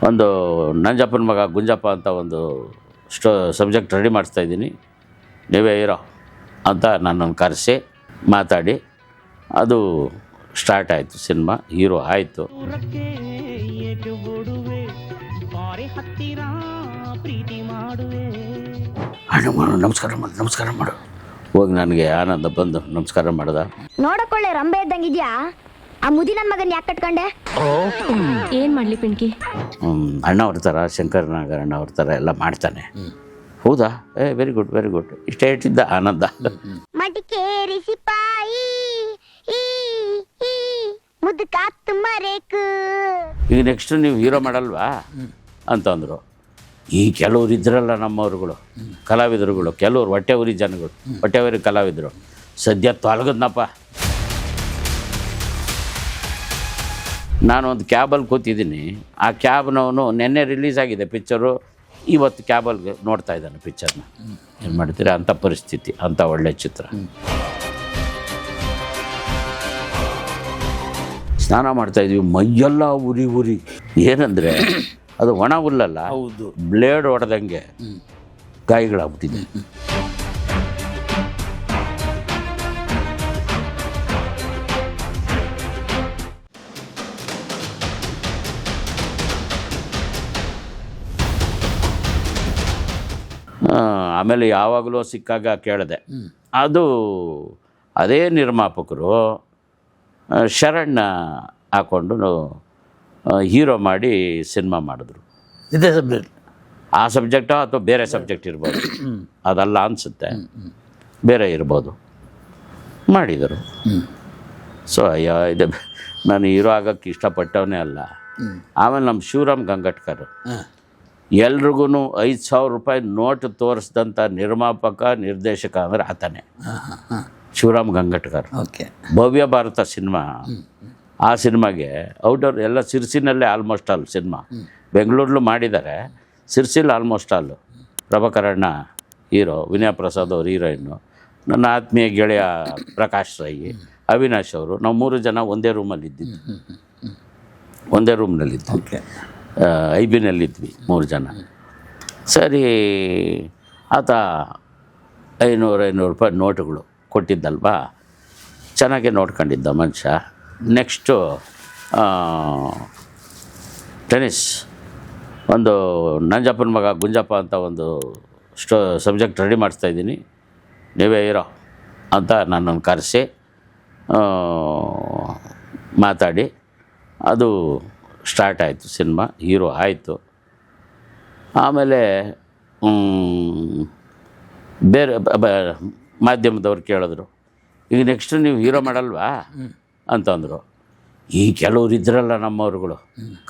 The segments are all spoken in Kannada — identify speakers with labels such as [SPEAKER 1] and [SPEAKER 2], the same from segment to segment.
[SPEAKER 1] ಒಂದು ನಂಜಪ್ಪನ ಮಗ ಗುಂಜಪ್ಪ ಅಂತ ಒಂದು ಸಬ್ಜೆಕ್ಟ್ ರೆಡಿ ಮಾಡಿಸ್ತಾಯಿದ್ದೀನಿ, ನೀವೇ ಹೀರೋ ಅಂತ ನನ್ನನ್ನು ಕರೆಸಿ ಮಾತಾಡಿ ಅದು ಸ್ಟಾರ್ಟ್ ಆಯಿತು. ಸಿನಿಮಾ ಹೀರೋ ಆಯಿತು. ನಮಸ್ಕಾರ ಮಾಡು ಹೋಗಿ ನನಗೆ ಆನಂದ ಬಂದು ನಮಸ್ಕಾರ ಮಾಡ್ದ.
[SPEAKER 2] ನೋಡಕೊಳ್ಳೆ ರಂಬೆ ಇದ್ದಂಗಿದ್ಯಾ, ಆ ಮುದಿ ನನ್ನ ಮಗನ್ ಯಾಕೆ ಕಟ್ಕೊಂಡೆ?
[SPEAKER 3] ಏನ್ ಮಾಡ್ಲಿ ಪಿಂಕಿ?
[SPEAKER 1] ಅಣ್ಣ ಅವ್ರ ಥರ ಶಂಕರ್ ನಾಗರ್ ಅಣ್ಣ ಅವ್ರ ಥರ ಎಲ್ಲ ಮಾಡ್ತಾನೆ. ಹೌದಾ? Very good very good. ಇಷ್ಟೇ ಇಟ್ಟಿದ್ದ ಆನಂದ.
[SPEAKER 2] ಮಡಿಕೇರಿ ಸಿಪಾಯಿ ಮುದ್ದು ಕಾತು ಮರೇಕು.
[SPEAKER 1] ಈಗ ನೆಕ್ಸ್ಟ್ ನೀವು ಹೀರೋ ಮಾಡಲ್ವಾ ಅಂತಂದರು. ಈ ಕೆಲವ್ರು ಇದ್ರಲ್ಲ ನಮ್ಮವ್ರುಗಳು ಕಲಾವಿದರುಗಳು, ಕೆಲವ್ರು ಹೊಟ್ಟೆ ಉರಿ ಜನಗಳು, ಹೊಟ್ಟೆ ಉರಿ ಕಲಾವಿದರು ಸದ್ಯ ತೊಲಗದ್ನಪ್ಪ. ನಾನು ಒಂದು ಕ್ಯಾಬಲ್ಲಿ ಕೂತಿದ್ದೀನಿ, ಆ ಕ್ಯಾಬ್ನವನು ನೆನ್ನೆ ರಿಲೀಸ್ ಆಗಿದೆ ಪಿಕ್ಚರು, ಇವತ್ತು ಕ್ಯಾಬಲ್ಗೆ ನೋಡ್ತಾ ಇದ್ದಾನೆ ಪಿಕ್ಚರ್ನ. ಏನು ಮಾಡ್ತೀರಾ? ಅಂಥ ಪರಿಸ್ಥಿತಿ, ಅಂಥ ಒಳ್ಳೆ ಚಿತ್ರ. ಸ್ನಾನ ಮಾಡ್ತಾಯಿದ್ವಿ, ಮೈಯೆಲ್ಲ ಉರಿ ಏನಂದರೆ ಅದು ಒಣ ಹುಲ್ಲಲ್ಲ, ಹೌದು, ಬ್ಲೇಡ್ ಹೊಡೆದಂಗೆ ಗಾಯಗಳಾಗ್ಬಿಟ್ಟಿದೆ. ಆಮೇಲೆ ಯಾವಾಗಲೂ ಸಿಕ್ಕಾಗ ಕೇಳಿದೆ, ಅದು ಅದೇ ನಿರ್ಮಾಪಕರು ಶರಣ್ಣ ಹಾಕ್ಕೊಂಡು ಹೀರೋ ಮಾಡಿ ಸಿನಿಮಾ ಮಾಡಿದ್ರು.
[SPEAKER 4] ಇದೇ ಸಬ್ಜೆಕ್ಟ್,
[SPEAKER 1] ಆ ಸಬ್ಜೆಕ್ಟೋ ಅಥವಾ ಬೇರೆ ಸಬ್ಜೆಕ್ಟ್ ಇರ್ಬೋದು, ಅದಲ್ಲ ಅನಿಸುತ್ತೆ, ಬೇರೆ ಇರ್ಬೋದು, ಮಾಡಿದರು. ಸೊ ಅಯ್ಯೋ ಇದು ನಾನು ಹೀರೋ ಆಗೋಕ್ಕೆ ಇಷ್ಟಪಟ್ಟವನೇ ಅಲ್ಲ. ಆಮೇಲೆ ನಮ್ಮ ಶಿವರಾಮ್ ಗಂಗಟ್ಕರ್ ಎಲ್ರಿಗೂ 5,000 ರೂಪಾಯಿ ನೋಟ್ ತೋರಿಸಿದಂಥ ನಿರ್ಮಾಪಕ ನಿರ್ದೇಶಕ ಅಂದರೆ ಆತನೇ, ಶಿವರಾಮ್ ಗಂಗಟ್ಕರ್.
[SPEAKER 4] ಓಕೆ.
[SPEAKER 1] ಭವ್ಯ ಭಾರತ ಸಿನಿಮಾ, ಆ ಸಿನಿಮಾಗೆ ಔಟ್ಡೋರ್ ಎಲ್ಲ ಸಿರ್ಸಿನಲ್ಲೇ ಆಲ್ಮೋಸ್ಟ್ ಆಲ್ ಸಿನಿಮಾ, ಬೆಂಗಳೂರಲ್ಲೂ ಮಾಡಿದ್ದಾರೆ, ಸಿರ್ಸಿಲ್ ಆಲ್ಮೋಸ್ಟ್ ಆಲ್. ಪ್ರಭಾಕರಣ್ಣ ಹೀರೋ, ವಿನಯ ಪ್ರಸಾದ್ ಅವರು ಹೀರೋಯಿನ್ನು, ನನ್ನ ಆತ್ಮೀಯ ಗೆಳೆಯ ಪ್ರಕಾಶ್ ರೈ, ಅವಿನಾಶ್ ಅವರು, ನಾವು 3 ಜನ ಒಂದೇ ರೂಮಲ್ಲಿ ಇದ್ದಿದ್ದು, ಒಂದೇ ರೂಮ್ನಲ್ಲಿದ್ದು.
[SPEAKER 4] ಓಕೆ.
[SPEAKER 1] ಐಬಿನಲ್ಲಿದ್ವಿ 3 ಜನ. ಸರಿ, ಆತ 500 ರೂಪಾಯಿ ನೋಟುಗಳು ಕೊಟ್ಟಿದ್ದಲ್ವಾ, ಚೆನ್ನಾಗೇ ನೋಡ್ಕೊಂಡಿದ್ದ ಮನುಷ್ಯ. ನೆಕ್ಸ್ಟು ಟೆನ್ನಿಸ್, ಒಂದು ನಂಜಪ್ಪನ ಮಗ ಗುಂಜಪ್ಪ ಅಂತ ಒಂದು ಸಬ್ಜೆಕ್ಟ್ ರೆಡಿ ಮಾಡಿಸ್ತಾಯಿದ್ದೀನಿ, ನೀವೇ ಹೀರೋ ಅಂತ ನನ್ನನ್ನು ಕರೆಸಿ ಮಾತಾಡಿ ಅದು ಸ್ಟಾರ್ಟ್ ಆಯಿತು. ಸಿನಿಮಾ ಹೀರೋ ಆಯಿತು. ಆಮೇಲೆ ಬೇರೆ ಮಾಧ್ಯಮದವ್ರು ಕೇಳಿದ್ರು, ಈಗ ನೆಕ್ಸ್ಟ್ ನೀವು ಹೀರೋ ಮಾಡಲ್ವಾ ಅಂತಂದರು. ಈ ಕೆಲವ್ರು ಇದ್ರಲ್ಲ ನಮ್ಮವ್ರುಗಳು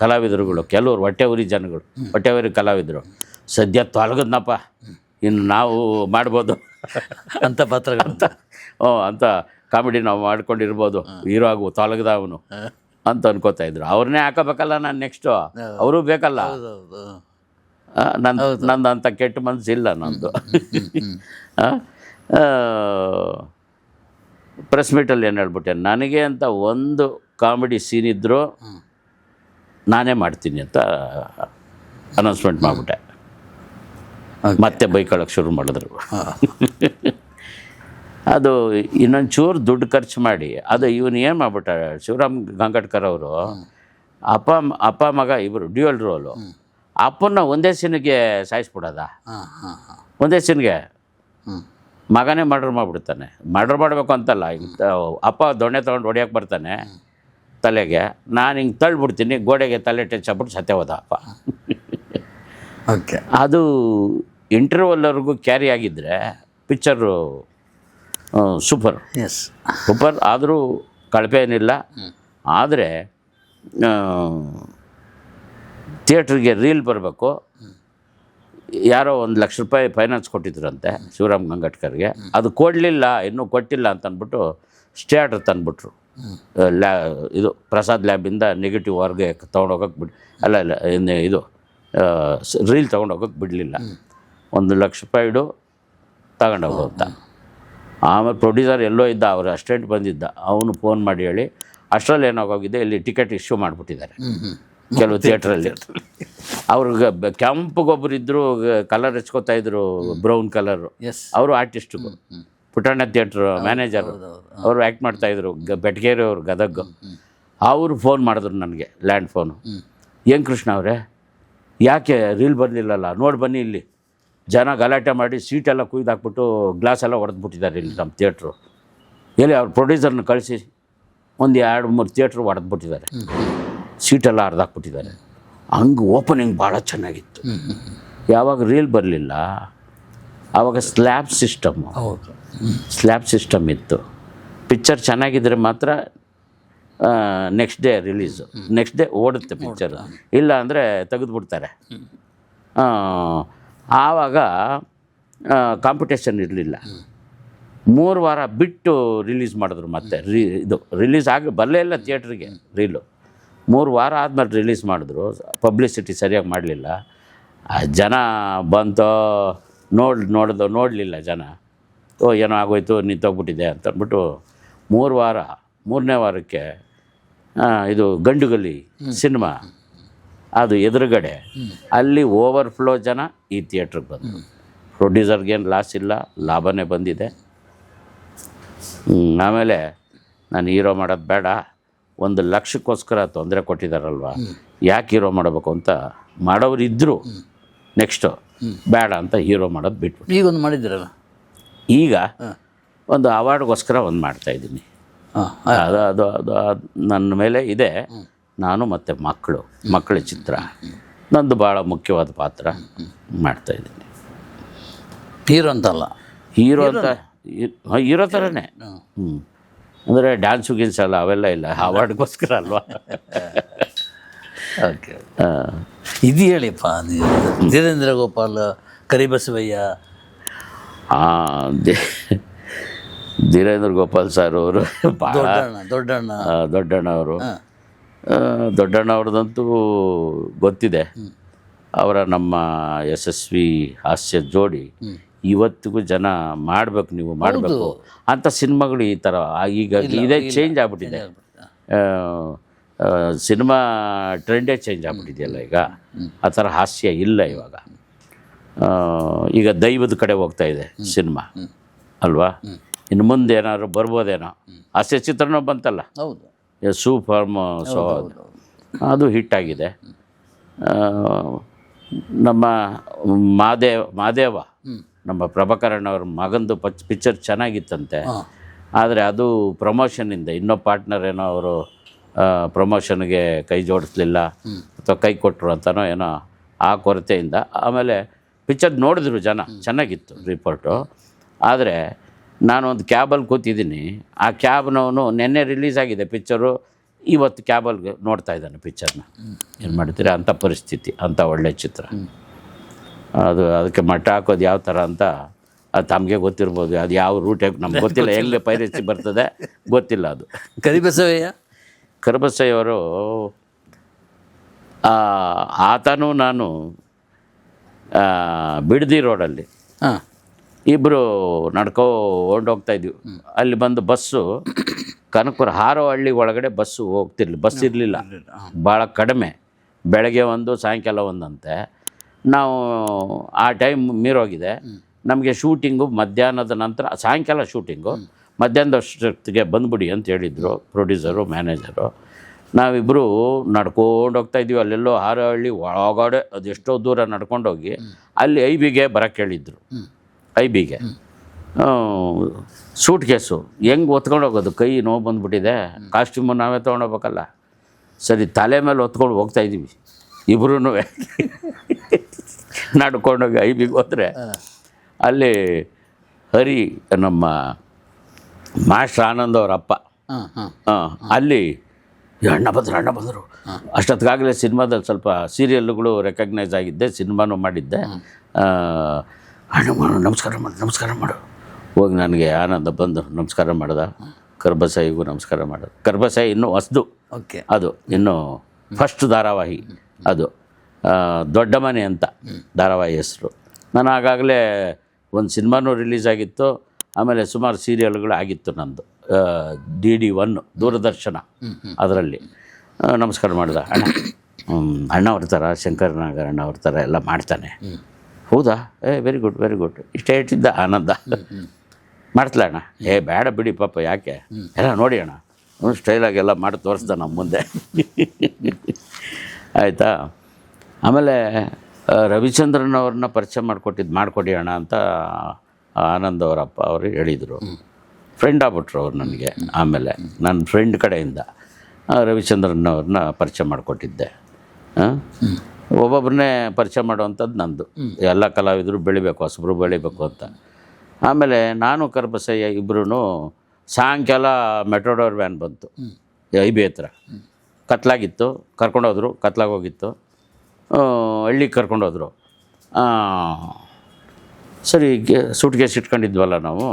[SPEAKER 1] ಕಲಾವಿದರುಗಳು, ಕೆಲವ್ರು ಹೊಟ್ಟೆ ಉರಿ ಜನಗಳು, ಹೊಟ್ಟೆ ಉರಿ ಕಲಾವಿದರು ಸದ್ಯ ತೊಲಗದ್ನಪ್ಪ, ಇನ್ನು ನಾವು ಮಾಡ್ಬೋದು
[SPEAKER 4] ಅಂಥ ಪಾತ್ರಗಳಂತ
[SPEAKER 1] ಅಂತ ಕಾಮಿಡಿ ನಾವು ಮಾಡ್ಕೊಂಡಿರ್ಬೋದು, ಹೀರೋ ಆಗುವ ತೊಲಗದ ಅವನು ಅಂತ ಅನ್ಕೋತಾ ಇದ್ರು. ಅವ್ರನ್ನೇ ಹಾಕೋಬೇಕಲ್ಲ ನಾನು ನೆಕ್ಸ್ಟು, ಅವರು ಬೇಕಲ್ಲ. ನಂದು ಅಂಥ ಕೆಟ್ಟ ಮನಸ್ಸಿಲ್ಲ ನಂದು. ಪ್ರೆಸ್ ಮೀಟಲ್ಲಿ ಏನು ಹೇಳ್ಬಿಟ್ಟೆ, ನನಗೆ ಅಂತ ಒಂದು ಕಾಮಿಡಿ ಸೀನ್ ಇದ್ದರೂ ನಾನೇ ಮಾಡ್ತೀನಿ ಅಂತ ಅನೌನ್ಸ್ಮೆಂಟ್ ಮಾಡಿಬಿಟ್ಟೆ. ಮತ್ತೆ ಬೈಕೊಳ್ಳೋಕೆ ಶುರು ಮಾಡಿದ್ರು. ಅದು ಇನ್ನೊಂದು ಚೂರು ದುಡ್ಡು ಖರ್ಚು ಮಾಡಿ, ಅದು ಇವನು ಏನು ಮಾಡ್ಬಿಟ್ಟ ಶಿವರಾಮ್ ಗಂಗಟ್ಕರ್ ಅವರು, ಅಪ್ಪ ಮಗ ಇಬ್ಬರು ಡ್ಯೂಯಲ್ ರೋಲು, ಅಪ್ಪನ್ನ ಒಂದೇ ಸೀನಿಗೆ ಸಾಯಿಸ್ಬಿಡೋದ, ಒಂದೇ ಸೀನ್ಗೆ ಮಗನೇ ಮರ್ಡರ್ ಮಾಡಿಬಿಡ್ತಾನೆ. ಮರ್ಡರ್ ಮಾಡಬೇಕು ಅಂತಲ್ಲ, ಅಪ್ಪ ದೊಣ್ಣೆ ತೊಗೊಂಡು ಹೊಡಿಯೋಕೆ ಬರ್ತಾನೆ ತಲೆಗೆ, ನಾನು ಹಿಂಗೆ ತಳ್ಳಿಬಿಡ್ತೀನಿ, ಗೋಡೆಗೆ ತಲೆ ಟಚ್ ಆಗ್ಬಿಟ್ಟು ಸತ್ಯ ಹೋದ ಅಪ್ಪ.
[SPEAKER 4] ಓಕೆ.
[SPEAKER 1] ಅದು ಇಂಟರ್ವಲ್ವರೆಗೂ ಕ್ಯಾರಿ ಆಗಿದ್ದರೆ ಪಿಕ್ಚರು ಸೂಪರ್.
[SPEAKER 4] Yes,
[SPEAKER 1] super. ಆದರೂ ಕಳಪೆ ಏನಿಲ್ಲ. ಆದರೆ ಥಿಯೇಟ್ರಿಗೆ ರೀಲ್ ಬರಬೇಕು, ಯಾರೋ 1 ಲಕ್ಷ ರೂಪಾಯಿ ಫೈನಾನ್ಸ್ ಕೊಟ್ಟಿದ್ರಂತೆ ಶಿವರಾಮ್ ಗಂಗಟ್ಕರ್ಗೆ, ಅದು ಕೊಡಲಿಲ್ಲ, ಇನ್ನೂ ಕೊಟ್ಟಿಲ್ಲ ಅಂತಂದ್ಬಿಟ್ಟು ಸ್ಟೇ ಆರ್ಡರ್ ತಂದುಬಿಟ್ರು. ಇದು ಪ್ರಸಾದ್ ಲ್ಯಾಬಿಂದ ನೆಗೆಟಿವ್ ಹೊರಗೆ ತೊಗೊಂಡೋಗಕ್ಕೆ ಅಲ್ಲ ಇದು ರೀಲ್ ತೊಗೊಂಡೋಗಕ್ಕೆ ಬಿಡಲಿಲ್ಲ. 1 ಲಕ್ಷ ರೂಪಾಯಿ ಇಡು ತಗೊಂಡೋಗು ಅಂತ. ಆಮೇಲೆ ಪ್ರೊಡ್ಯೂಸರ್ ಎಲ್ಲೋ ಇದ್ದ, ಅವ್ರ ಅಸ್ಟೆಂಟ್ ಬಂದಿದ್ದ, ಅವನು ಫೋನ್ ಮಾಡಿ ಹೇಳಿ, ಅಷ್ಟರಲ್ಲಿ ಏನಾಗೋಗಿದೆ, ಇಲ್ಲಿ ಟಿಕೆಟ್ ಇಶ್ಯೂ ಮಾಡಿಬಿಟ್ಟಿದ್ದಾರೆ ಕೆಲವು ಥಿಯೇಟ್ರಲ್ಲಿ. ಅವ್ರಿಗೆ ಕೆಂಪಗೊಬ್ಬರು ಇದ್ದರು, ಕಲರ್ ಹಚ್ಕೋತಾ ಇದ್ರು, ಬ್ರೌನ್ ಕಲರು.
[SPEAKER 4] ಎಸ್.
[SPEAKER 1] ಅವರು ಆರ್ಟಿಸ್ಟ್ಗಳು. ಪುಟ್ಟಣ್ಣ ಥಿಯೇಟ್ರ್ ಮ್ಯಾನೇಜರು, ಅವರು ಆ್ಯಕ್ಟ್ ಮಾಡ್ತಾಯಿದ್ರು. ಬೆಟಗೇರಿ ಅವರು, ಗದಗ. ಅವರು ಫೋನ್ ಮಾಡಿದ್ರು ನನಗೆ, ಲ್ಯಾಂಡ್ ಫೋನು. ಏನು ಕೃಷ್ಣ ಅವರೇ, ಯಾಕೆ ರೀಲ್ ಬರಲಿಲ್ಲಲ್ಲ, ನೋಡಿ ಬನ್ನಿ ಇಲ್ಲಿ, ಜನ ಗಲಾಟೆ ಮಾಡಿ ಸೀಟೆಲ್ಲ ಕುಯ್ದಾಕ್ಬಿಟ್ಟು ಗ್ಲಾಸ್ ಎಲ್ಲ ಹೊಡೆದ್ಬಿಟ್ಟಿದ್ದಾರೆ ಇಲ್ಲಿ ನಮ್ಮ ಥಿಯೇಟ್ರು. ಎಲ್ಲಿ ಅವ್ರ ಪ್ರೊಡ್ಯೂಸರ್ನ ಕಳಿಸಿ ಒಂದು 2-3 ಥಿಯೇಟ್ರು ಹೊಡೆದ್ಬಿಟ್ಟಿದ್ದಾರೆ, ಸೀಟೆಲ್ಲ ಹರಿದಾಕ್ಬಿಟ್ಟಿದ್ದಾರೆ. ಹಂಗೆ ಓಪನಿಂಗ್ ಭಾಳ ಚೆನ್ನಾಗಿತ್ತು. ಯಾವಾಗ ರೀಲ್ ಬರಲಿಲ್ಲ ಆವಾಗ ಸ್ಲ್ಯಾಬ್ ಸಿಸ್ಟಮ್ಮು,
[SPEAKER 4] ಹೌದು.
[SPEAKER 1] ಸ್ಲ್ಯಾಬ್ ಸಿಸ್ಟಮ್ ಇತ್ತು. ಪಿಕ್ಚರ್ ಚೆನ್ನಾಗಿದ್ದರೆ ಮಾತ್ರ next day release, next day ಓಡುತ್ತೆ ಪಿಕ್ಚರ್. ಇಲ್ಲ ಅಂದರೆ ತೆಗೆದುಬಿಡ್ತಾರೆ. ಆವಾಗ ಕಾಂಪಿಟೇಷನ್ ಇರಲಿಲ್ಲ. 3 ವಾರ ಬಿಟ್ಟು ರಿಲೀಸ್ ಮಾಡಿದ್ರು. ಮತ್ತೆ ಇದು ರಿಲೀಸ್ ಬರಲೇ ಇಲ್ಲ ಥಿಯೇಟ್ರಿಗೆ ರೀಲು. 3 ವಾರ ಆದಮೇಲೆ ರಿಲೀಸ್ ಮಾಡಿದ್ರು. ಪಬ್ಲಿಸಿಟಿ ಸರಿಯಾಗಿ ಮಾಡಲಿಲ್ಲ. ಜನ ಬಂತೋ ನೋಡಲಿಲ್ಲ ಜನ. ಏನೋ ಆಗೋಯ್ತು, ನಿಂತೋಗ್ಬಿಟ್ಟಿದೆ ಅಂತಂದ್ಬಿಟ್ಟು 3ನೇ ವಾರಕ್ಕೆ ಇದು ಗಂಡುಗಲಿ ಸಿನಿಮಾ ಅದು ಎದುರುಗಡೆ, ಅಲ್ಲಿ ಓವರ್ಫ್ಲೋ ಜನ ಈ ಥಿಯೇಟ್ರಿಗೆ ಬಂದರು. ಪ್ರೊಡ್ಯೂಸರ್ಗೇನು ಲಾಸ್ ಇಲ್ಲ, ಲಾಭನೇ ಬಂದಿದೆ. ಆಮೇಲೆ ನಾನು ಹೀರೋ ಮಾಡೋದು ಬೇಡ, 1 ಲಕ್ಷಕ್ಕೋಸ್ಕರ ತೊಂದರೆ ಕೊಟ್ಟಿದ್ದಾರಲ್ವ, ಯಾಕೆ ಹೀರೋ ಮಾಡಬೇಕು ಅಂತ ಮಾಡೋರು ಇದ್ದರು. ನೆಕ್ಸ್ಟು ಬೇಡ ಅಂತ ಹೀರೋ ಮಾಡೋದು ಬಿಟ್ಬಿಟ್ಟು
[SPEAKER 4] ಈಗೊಂದು ಮಾಡಿದ್ದೀರಲ್ಲ,
[SPEAKER 1] ಈಗ ಒಂದು ಅವಾರ್ಡ್ಗೋಸ್ಕರ ಒಂದು ಮಾಡ್ತಾಯಿದ್ದೀನಿ. ಅದು ಅದು ಅದು ನನ್ನ ಮೇಲೆ ಇದೆ. ನಾನು ಮತ್ತು ಮಕ್ಕಳ ಚಿತ್ರ ನಂದು ಭಾಳ ಮುಖ್ಯವಾದ ಪಾತ್ರ ಮಾಡ್ತಾಯಿದ್ದೀನಿ.
[SPEAKER 4] ಹೀರೋ ಅಂತಲ್ಲ,
[SPEAKER 1] ಹೀರೋ ಥರನೇ. ಅಂದರೆ ಡ್ಯಾನ್ಸು ಗಿನ್ಸ್ ಅಲ್ಲ, ಅವೆಲ್ಲ ಇಲ್ಲ, ಅವಾರ್ಡ್ಗೋಸ್ಕರ ಅಲ್ವಾ.
[SPEAKER 4] ಓಕೆ. ಇದು ಹೇಳಿಪ್ಪ, ಧೀರೇಂದ್ರ ಗೋಪಾಲ್, ಕರಿಬಸವಯ್ಯ.
[SPEAKER 1] ಧೀರೇಂದ್ರ ಗೋಪಾಲ್ ಸರ್ ಅವರು ಭಾಳ ದೊಡ್ಡಣ್ಣ ಅವ್ರದ್ದಂತೂ ಗೊತ್ತಿದೆ. ಅವರ ನಮ್ಮ ಯಶಸ್ವಿ ಹಾಸ್ಯ ಜೋಡಿ ಇವತ್ತಿಗೂ ಜನ ಮಾಡಬೇಕು, ನೀವು ಮಾಡಬೇಕು ಅಂತ ಸಿನಿಮಾಗಳು ಈ ಥರ ಈಗ ಇದೇ ಚೇಂಜ್ ಆಗ್ಬಿಟ್ಟಿದೆ. ಸಿನಿಮಾ ಟ್ರೆಂಡೇ ಚೇಂಜ್ ಆಗ್ಬಿಟ್ಟಿದೆಯಲ್ಲ ಈಗ. ಆ ಥರ ಹಾಸ್ಯ ಇಲ್ಲ ಇವಾಗ. ಈಗ ದೈವದ ಕಡೆ ಹೋಗ್ತಾ ಇದೆ ಸಿನಿಮಾ ಅಲ್ವಾ. ಇನ್ನು ಮುಂದೆ ಏನಾದ್ರು ಬರ್ಬೋದೇನೋ. ಹಾಸ್ಯ ಚಿತ್ರನೂ ಬಂತಲ್ಲ,
[SPEAKER 4] ಹೌದು,
[SPEAKER 1] ಸೂಪರ್ಮ್. ಸೊ ಅದು ಹಿಟ್ಟಾಗಿದೆ. ನಮ್ಮ ಮಾದೇವ ನಮ್ಮ ಪ್ರಭಾಕರಣ್ಣ ಅವ್ರ ಮಗಂದು ಪಿಕ್ಚರ್ ಚೆನ್ನಾಗಿತ್ತಂತೆ. ಆದರೆ ಅದು ಪ್ರಮೋಷನಿಂದ ಇನ್ನೊಬ್ಬ ಪಾರ್ಟ್ನರ್ ಏನೋ ಅವರು ಪ್ರಮೋಷನ್ಗೆ ಕೈ ಜೋಡಿಸ್ಲಿಲ್ಲ ಅಥವಾ ಕೈ ಕೊಟ್ಟರು ಅಂತನೋ ಏನೋ, ಆ ಕೊರತೆಯಿಂದ. ಆಮೇಲೆ ಪಿಕ್ಚರ್ ನೋಡಿದ್ರು ಜನ, ಚೆನ್ನಾಗಿತ್ತು ರಿಪೋರ್ಟು. ಆದರೆ ನಾನೊಂದು ಕ್ಯಾಬಲ್ಲಿ ಕೂತಿದ್ದೀನಿ, ಆ ಕ್ಯಾಬ್ನವನು ನೆನ್ನೆ ರಿಲೀಸ್ ಆಗಿದೆ ಪಿಕ್ಚರು, ಇವತ್ತು ಕ್ಯಾಬಲ್ಗೆ ನೋಡ್ತಾ ಇದ್ದಾನೆ ಪಿಕ್ಚರ್ನ. ಏನು ಮಾಡ್ತೀರಾ, ಅಂಥ ಪರಿಸ್ಥಿತಿ, ಅಂಥ ಒಳ್ಳೆಯ ಚಿತ್ರ ಅದು. ಅದಕ್ಕೆ ಮಟ್ಟ ಹಾಕೋದು ಯಾವ ಥರ ಅಂತ ಅದು ತಮಗೆ ಗೊತ್ತಿರ್ಬೋದು. ಅದು ಯಾವ ರೂಟಾಗಿ ನಮ್ಗೆ ಗೊತ್ತಿಲ್ಲ, ಹೆಂಗೆ ಪೈರಸಿ ಬರ್ತದೆ ಗೊತ್ತಿಲ್ಲ ಅದು. ಕರಿಬಸಯ್ಯವರು ಆತನೂ ನಾನು ಬಿಡದಿ ರೋಡಲ್ಲಿ ಇಬ್ಬರು ಹೊಂಡೋಗ್ತಾಯಿದ್ವಿ. ಅಲ್ಲಿ ಬಂದು ಬಸ್ಸು ಕನಕಪುರ ಹಾರೋಹಳ್ಳಿ ಒಳಗಡೆ ಬಸ್ ಇರಲಿಲ್ಲ, ಭಾಳ ಕಡಿಮೆ. ಬೆಳಗ್ಗೆ ಒಂದು, ಸಾಯಂಕಾಲ ಒಂದಂತೆ. ನಾವು ಆ ಟೈಮ್ ಮೀರೋಗಿದೆ. ನಮಗೆ ಶೂಟಿಂಗು ಮಧ್ಯಾಹ್ನದ ನಂತರ, ಸಾಯಂಕಾಲ ಶೂಟಿಂಗು, ಮಧ್ಯಾಹ್ನದಷ್ಟೊತ್ತಿಗೆ ಬಂದುಬಿಡಿ ಅಂತ ಹೇಳಿದರು ಪ್ರೊಡ್ಯೂಸರು, ಮ್ಯಾನೇಜರು. ನಾವಿಬ್ಬರು ನಡ್ಕೊಂಡು ಹೋಗ್ತಾಯಿದ್ವಿ. ಅಲ್ಲೆಲ್ಲೋ ಹಾರೋಹಳ್ಳಿ ಒಳಗಡೆ ಅದೆಷ್ಟೋ ದೂರ ನಡ್ಕೊಂಡೋಗಿ ಅಲ್ಲಿ ಐಬಿಗೆ ಬರೋಕ್ಕೆ ಹೇಳಿದ್ರು. ಐಬಿಗೆ ಸೂಟ್ ಕೇಸು ಹೆಂಗೆ ಹೊತ್ಕೊಂಡು ಹೋಗೋದು, ಕೈ ನೋವು ಬಂದುಬಿಟ್ಟಿದೆ, ಕಾಸ್ಟ್ಯೂಮು ನಾವೇ ತೊಗೊಂಡೋಗ್ಬೇಕಲ್ಲ. ಸರಿ, ತಲೆ ಮೇಲೆ ಹೊತ್ಕೊಂಡು ಹೋಗ್ತಾಯಿದ್ದೀವಿ ಇಬ್ಬರೂ. ನಡ್ಕೊಂಡೋಗಿ ಐಬಿಗೆ ಹೋದರೆ ಅಲ್ಲಿ ಹರಿ, ನಮ್ಮ ಮಾಸ್ಟರ್ ಆನಂದ್ ಅವ್ರ ಅಪ್ಪ, ಅಲ್ಲಿ ಅಣ್ಣ ಬಂದರು. ಅಷ್ಟೊತ್ತಿಗಾಗಲೇ ಸಿನಿಮಾದಲ್ಲಿ ಸ್ವಲ್ಪ ಸೀರಿಯಲ್ಗಳು ರೆಕಗ್ನೈಸ್ ಆಗಿದ್ದೆ, ಸಿನಿಮಾನೂ ಮಾಡಿದ್ದೆ. ಅಣ್ಣ ನಮಸ್ಕಾರ ಮಾಡು ಹೋಗಿ. ನನಗೆ ಆನಂದ ಬಂದು ನಮಸ್ಕಾರ ಮಾಡ್ದೆ. ಕರಿಬಸಯ್ಯಗೂ ನಮಸ್ಕಾರ ಮಾಡೋದು. ಕರಿಬಸಯ್ಯ ಇನ್ನೂ ಹೊಸದು,
[SPEAKER 4] ಓಕೆ,
[SPEAKER 1] ಅದು ಇನ್ನೂ ಫಸ್ಟ್ ಧಾರಾವಾಹಿ ಅದು. ದೊಡ್ಡ ಮನೆ ಅಂತ ಧಾರಾವಾಹಿ ಹೆಸರು. ನಾನು ಆಗಾಗಲೇ ಒಂದು ಸಿನಿಮಾನೂ ರಿಲೀಸ್ ಆಗಿತ್ತು, ಆಮೇಲೆ ಸುಮಾರು ಸೀರಿಯಲ್ಗಳು ಆಗಿತ್ತು ನಂದು. DD1 ದೂರದರ್ಶನ, ಅದರಲ್ಲಿ ನಮಸ್ಕಾರ ಮಾಡ್ದೆ. ಅಣ್ಣ ಅಣ್ಣವ್ರ ಥರ ಶಂಕರನಾಗ ಅಣ್ಣವ್ರ ಥರ ಎಲ್ಲ ಮಾಡ್ತಾನೆ. ಹೌದಾ? ವೆರಿ ಗುಡ್ ವೆರಿ ಗುಡ್ ಇಷ್ಟೇ ಇಟ್ಟಿದ್ದ ಆನಂದ. ಮಾಡ್ತಲ ಅಣ್ಣ? ಬೇಡ ಬಿಡಿ ಪಾಪ, ಯಾಕೆ ಎಲ್ಲ ನೋಡಿ ಅಣ್ಣ ಸ್ಟೈಲಾಗಿ ಎಲ್ಲ ಮಾಡಿ ತೋರಿಸ್ದ ನಮ್ಮ ಮುಂದೆ. ಆಯಿತಾ. ಆಮೇಲೆ ರವಿಚಂದ್ರನ್ ಅವ್ರನ್ನ ಪರಿಚಯ ಮಾಡಿಕೊಡಿ ಅಣ್ಣ ಅಂತ ಆನಂದ್ ಅವರ ಅಪ್ಪ ಅವರು ಹೇಳಿದರು. ಫ್ರೆಂಡ್ ಆಗ್ಬಿಟ್ರು ಅವ್ರು ನನಗೆ. ಆಮೇಲೆ ನನ್ನ ಫ್ರೆಂಡ್ ಕಡೆಯಿಂದ ರವಿಚಂದ್ರನ್ ಅವ್ರನ್ನ ಪರಿಚಯ ಮಾಡಿಕೊಟ್ಟಿದ್ದೆ. ಒಬ್ಬೊಬ್ಬರನ್ನೇ ಪರಿಚಯ ಮಾಡುವಂಥದ್ದು ನಂದು. ಎಲ್ಲ ಕಲಾವಿದರು ಬೆಳಿಬೇಕು, ಹೊಸಬ್ರು ಬೆಳಿಬೇಕು ಅಂತ. ಆಮೇಲೆ ನಾನು ಕರಿಬಸಯ್ಯ ಇಬ್ಬರೂ ಸಾಯಂಕಾಲ ಮೆಟ್ರೋಡೋರ್ ವ್ಯಾನ್ ಬಂತು IB ಹತ್ರ. ಕತ್ಲಾಗಿತ್ತು, ಕರ್ಕೊಂಡೋದ್ರು. ಕತ್ಲಾಗಿ ಹೋಗಿತ್ತು, ಹಳ್ಳಿಗೆ ಕರ್ಕೊಂಡೋದ್ರು. ಸರಿ, ಸೂಟ್ ಕೇಸ್ ಇಟ್ಕೊಂಡಿದ್ವಲ್ಲ ನಾವು.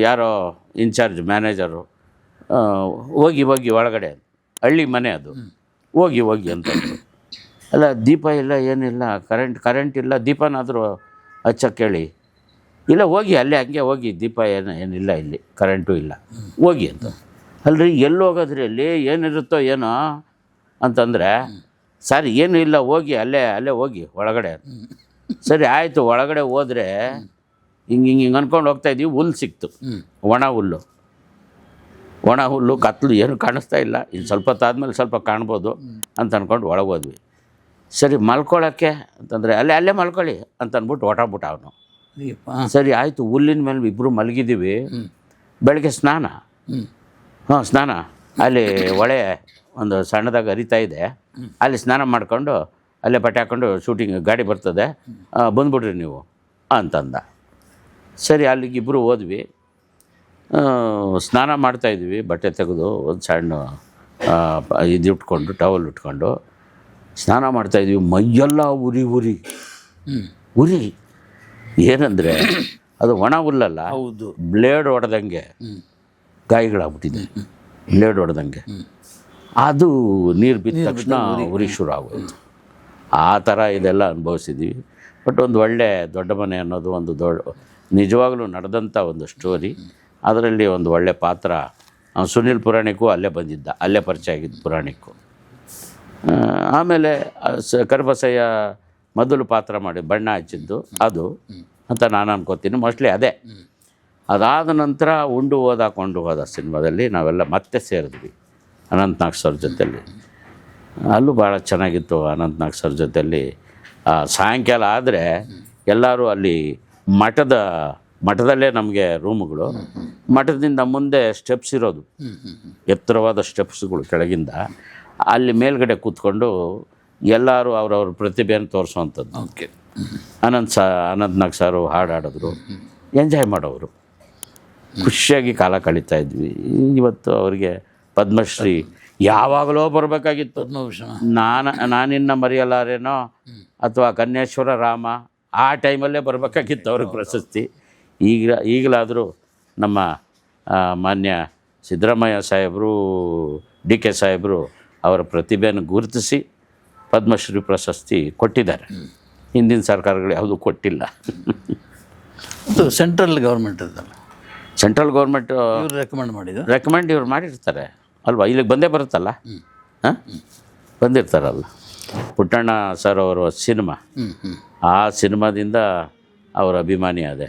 [SPEAKER 1] ಯಾರೋ ಇನ್ಚಾರ್ಜ್ ಮ್ಯಾನೇಜರು ಹೋಗಿ ಒಳಗಡೆ, ಹಳ್ಳಿ ಮನೆ ಅದು, ಹೋಗಿ ಅಂತಂದರು. ಅಲ್ಲ ದೀಪ ಇಲ್ಲ, ಏನಿಲ್ಲ, ಕರೆಂಟ್ ಇಲ್ಲ, ದೀಪನಾದರೂ ಹಚ್ಚಕ್ಕೆ ಹೇಳಿ. ಇಲ್ಲ ಹೋಗಿ ಅಲ್ಲೇ ಹಂಗೆ ಹೋಗಿ, ದೀಪ ಏನಿಲ್ಲ ಇಲ್ಲಿ, ಕರೆಂಟು ಇಲ್ಲ, ಹೋಗಿ ಅಂತ. ಅಲ್ರಿ ಎಲ್ಲಿ ಹೋಗೋದ್ರಿ, ಅಲ್ಲಿ ಏನಿರುತ್ತೋ ಏನೋ ಅಂತಂದರೆ, ಸರ್ ಏನೂ ಇಲ್ಲ ಹೋಗಿ ಅಲ್ಲೇ ಹೋಗಿ ಒಳಗಡೆ. ಸರಿ ಆಯಿತು. ಒಳಗಡೆ ಹೋದರೆ ಹಿಂಗೆ ಅಂದ್ಕೊಂಡು ಹೋಗ್ತಾಯಿದ್ದೀವಿ. ಹುಲ್ಲು ಸಿಕ್ತು, ಒಣ ಹುಲ್ಲು ಕತ್ಲು, ಏನು ಕಾಣಿಸ್ತಾ ಇಲ್ಲ. ಇನ್ನು ಸ್ವಲ್ಪ ಹೊತ್ತಾದ್ಮೇಲೆ ಸ್ವಲ್ಪ ಕಾಣ್ಬೋದು ಅಂತ ಅಂದ್ಕೊಂಡು ಒಳಗೆ ಹೋದ್ವಿ. ಸರಿ ಮಲ್ಕೊಳ್ಳೋಕ್ಕೆ ಅಂತಂದರೆ ಅಲ್ಲೇ ಮಲ್ಕೊಳ್ಳಿ ಅಂತ ಅಂದ್ಬಿಟ್ಟು ಹೊರಟೋಗ್ಬಿಟ್ಟ ಅವನು. ಸರಿ ಆಯಿತು. ಹುಲ್ಲಿನ ಮೇಲೆ ಇಬ್ಬರು ಮಲಗಿದ್ದೀವಿ. ಬೆಳಗ್ಗೆ ಸ್ನಾನ ಅಲ್ಲಿ ಹೊಳೆ ಒಂದು ಸಣ್ಣದಾಗಿ ಹರಿತಾ ಇದೆ, ಅಲ್ಲಿ ಸ್ನಾನ ಮಾಡ್ಕೊಂಡು ಅಲ್ಲೇ ಬಟ್ಟೆ ಹಾಕ್ಕೊಂಡು ಶೂಟಿಂಗ್ ಗಾಡಿ ಬರ್ತದೆ, ಬಂದ್ಬಿಡ್ರಿ ನೀವು ಅಂತಂದ. ಸರಿ ಅಲ್ಲಿಗೆ ಇಬ್ಬರು ಹೋದ್ವಿ. ಸ್ನಾನ ಮಾಡ್ತಾಯಿದ್ವಿ, ಬಟ್ಟೆ ತೆಗೆದು ಒಂದು ಸಣ್ಣ ಇದು ಇಟ್ಕೊಂಡು, ಟವಲ್ ಇಟ್ಕೊಂಡು ಸ್ನಾನ ಮಾಡ್ತಾಯಿದ್ವಿ. ಮೈಯೆಲ್ಲ ಉರಿ ಏನಂದರೆ ಅದು ಒಣ ಹುಲ್ಲಲ್ಲ,
[SPEAKER 4] ಹೌದು,
[SPEAKER 1] ಬ್ಲೇಡ್ ಹೊಡೆದಂಗೆ ಗಾಯಗಳಾಗ್ಬಿಟ್ಟಿದೆ. ಬ್ಲೇಡ್ ಹೊಡೆದಂಗೆ ಅದು ನೀರು ಬಿದ್ದ ತಕ್ಷಣ ಉರಿ ಶುರು ಆಗೋದು. ಆ ಥರ ಇದೆಲ್ಲ ಅನುಭವಿಸಿದ್ದೀವಿ. ಬಟ್ ಒಂದು ಒಳ್ಳೆ ದೊಡ್ಡ ಮನೆ ಅನ್ನೋದು ಒಂದು ನಿಜವಾಗಲೂ ನಡೆದಂಥ ಒಂದು ಸ್ಟೋರಿ. ಅದರಲ್ಲಿ ಒಂದು ಒಳ್ಳೆ ಪಾತ್ರ. ಸುನಿಲ್ ಪುರಾಣಿಕ್ಕು ಅಲ್ಲೇ ಬಂದಿದ್ದ, ಅಲ್ಲೇ ಪರಿಚಯ ಆಗಿದ್ದು ಪುರಾಣಿಕ್ಕು. ಆಮೇಲೆ ಕರಿಬಸಯ್ಯ ಮೊದಲು ಪಾತ್ರ ಮಾಡಿ ಬಣ್ಣ ಹಚ್ಚಿದ್ದು ಅದು ಅಂತ ನಾನು ಅನ್ಕೋತೀನಿ. ಮೋಸ್ಟ್ಲಿ ಅದೇ. ಅದಾದ ನಂತರ ಕೊಂಡು ಹೋದ ಸಿನಿಮಾದಲ್ಲಿ ನಾವೆಲ್ಲ ಮತ್ತೆ ಸೇರಿದ್ವಿ ಅನಂತ್ನಾಗ್ ಸರ್ ಜೊತೆಯಲ್ಲಿ. ಅಲ್ಲೂ ಭಾಳ ಚೆನ್ನಾಗಿತ್ತು. ಅನಂತ್ನಾಗ್ ಸರ್ ಜೊತೆಯಲ್ಲಿ ಸಾಯಂಕಾಲ ಆದರೆ ಎಲ್ಲರೂ ಅಲ್ಲಿ ಮಠದಲ್ಲೇ ನಮಗೆ ರೂಮುಗಳು. ಮಠದಿಂದ ಮುಂದೆ ಸ್ಟೆಪ್ಸ್ ಇರೋದು, ಎತ್ತರವಾದ ಸ್ಟೆಪ್ಸ್ಗಳು ಕೆಳಗಿಂದ. ಅಲ್ಲಿ ಕೂತ್ಕೊಂಡು ಎಲ್ಲರೂ ಅವ್ರವ್ರ ಪ್ರತಿಭೆಯನ್ನು ತೋರಿಸೋವಂಥದ್ದು.
[SPEAKER 4] ಓಕೆ.
[SPEAKER 1] ಅನಂತ್ನಾಗ್ ಸಾರು ಹಾಡಾಡಿದ್ರು, ಎಂಜಾಯ್ ಮಾಡೋರು, ಖುಷಿಯಾಗಿ ಕಾಲ ಕಳೀತಾ ಇದ್ವಿ. ಇವತ್ತು ಅವರಿಗೆ ಪದ್ಮಶ್ರೀ ಯಾವಾಗಲೂ ಬರಬೇಕಾಗಿತ್ತು. ನಾನಿನ್ನ ಮರೆಯಲಾರೇನೋ ಅಥವಾ ಕನ್ನೇಶ್ವರ ರಾಮ ಆ ಟೈಮಲ್ಲೇ ಬರಬೇಕಾಗಿತ್ತು ಅವ್ರಿಗೆ ಪ್ರಶಸ್ತಿ. ಈಗಲಾದರೂ ನಮ್ಮ ಮಾನ್ಯ ಸಿದ್ದರಾಮಯ್ಯ ಸಾಹೇಬರು, DK ಸಾಹೇಬರು ಅವರ ಪ್ರತಿಭೆಯನ್ನು ಗುರುತಿಸಿ ಪದ್ಮಶ್ರೀ ಪ್ರಶಸ್ತಿ ಕೊಟ್ಟಿದ್ದಾರೆ. ಹಿಂದಿನ ಸರ್ಕಾರಗಳು ಯಾವುದೂ ಕೊಟ್ಟಿಲ್ಲ.
[SPEAKER 4] ಸೆಂಟ್ರಲ್ ಗೌರ್ಮೆಂಟ್ ಅದಲ್ಲ,
[SPEAKER 1] ಸೆಂಟ್ರಲ್ ಗೌರ್ಮೆಂಟ್ ರೆಕಮೆಂಡ್ ಇವ್ರು ಮಾಡಿರ್ತಾರೆ ಅಲ್ವಾ, ಇಲ್ಲಿಗೆ ಬಂದೇ ಬರುತ್ತಲ್ಲ. ಬಂದಿರ್ತಾರಲ್ಲ. ಪುಟ್ಟಣ್ಣ ಸರ್ ಅವರ ಸಿನಿಮಾ, ಆ ಸಿನಿಮಾದಿಂದ ಅವರ ಅಭಿಮಾನಿ ಅದೇ.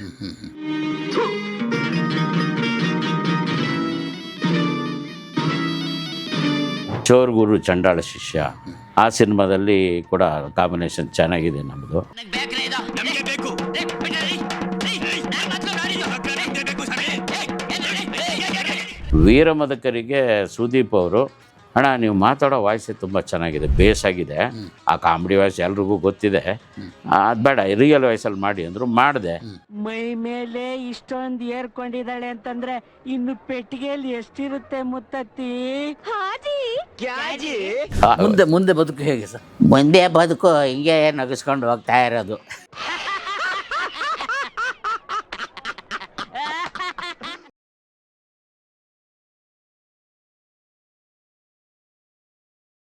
[SPEAKER 1] ಚೋರ್ ಗುರು ಚಂಡಾಳ ಶಿಷ್ಯ, ಆ ಸಿನಿಮಾದಲ್ಲಿ ಕೂಡ ಕಾಂಬಿನೇಷನ್ ಚೆನ್ನಾಗಿದೆ ನಮ್ಮದು. ವೀರಮದಕರಿಗೆ ಸುದೀಪ್ ಅವರು, ಅಣ್ಣ ನೀವು ಮಾತಾಡೋ ವಾಯ್ಸೇ ತುಂಬ ಚೆನ್ನಾಗಿದೆ, ಬೇಸ್ ಆಗಿದೆ. ಆ ಕಾಮಿಡಿ ವಾಯ್ಸ್ ಎಲ್ರಿಗೂ ಗೊತ್ತಿದೆ, ಅದು ಬೇಡ ರಿಯಲ್ ವಾಯ್ಸಲ್ಲಿ ಮಾಡಿ ಅಂದರು. ಮಾಡಿದೆ.
[SPEAKER 5] ಮೈ ಮೇಲೆ ಇಷ್ಟೊಂದು ಏರ್ಕೊಂಡಿದ್ದಾಳೆ ಅಂತಂದ್ರೆ ಇನ್ನು ಪೆಟ್ಟಿಗೆಯಲ್ಲಿ ಎಷ್ಟಿರುತ್ತೆ ಮುತ್ತತ್ತಿ?
[SPEAKER 4] ಮುಂದೆ ಬದುಕು ಹೇಗೆ ಸರ್?
[SPEAKER 1] ಮುಂದೆ ಬದುಕು ಹಿಂಗೆ ನಗಿಸ್ಕೊಂಡು ಹೋಗ್ತಾ ಇರೋದು.